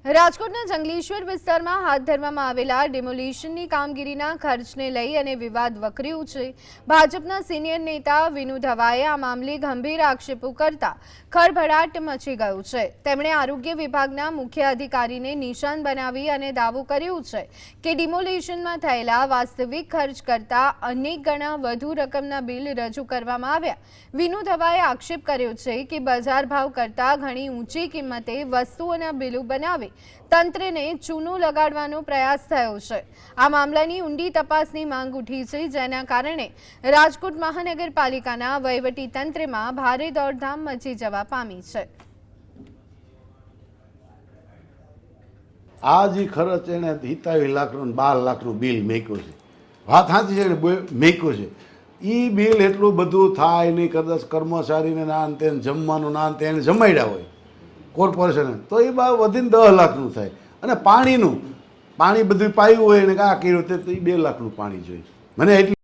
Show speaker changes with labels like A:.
A: રાજકોટના જંગલેશ્વર વિસ્તારમાં હાથ ધરવામાં આવેલા ડિમોલિશનની કામગીરીના ખર્ચને લઈ અને વિવાદ વકર્યું છે। ભાજપના સિનિયર નેતા વિનુ ધવાએ આ મામલે ગંભીર આક્ષેપો કરતા ખળભળાટ મચી ગયો છે। તેમણે આરોગ્ય વિભાગના મુખ્ય અધિકારીને નિશાન બનાવી અને દાવો કર્યો છે કે ડિમોલિશનમાં થયેલા વાસ્તવિક ખર્ચ કરતાં અનેક ગણા વધુ રકમના બિલ રજૂ કરવામાં આવ્યા। વિનુ ધવાએ આક્ષેપ કર્યો છે કે બજાર ભાવ કરતાં ઘણી ઊંચી કિંમતે વસ્તુઓના બિલો બનાવી તંત્રને ચૂનો લગાડવાનો પ્રયાસ થયો છે। આ મામલાની ઊંડી તપાસની માંગ ઉઠી છે, જેના કારણે રાજકોટ મહાનગરપાલિકાના વહીવટી તંત્રમાં ભારે દોડધામ મચી જવા પામી છે।
B: આ જે ખર્ચ એને 27 લાખનું 12 લાખનું બિલ મેક્યું છે, વાત સાચી છે, મેક્યું છે। એ બિલ એટલું બધું થાય નહીં, કદાચ કર્મચારીને નાન તેને જમવાનું નાન તેને જમાડ્યા હોય કોર્પોરેશન, તો એ વધીને 10 લાખનું થાય। અને પાણી બધું પાયું હોય એને આ કર્યું તે 2 લાખનું પાણી જોઈએ મને એટલી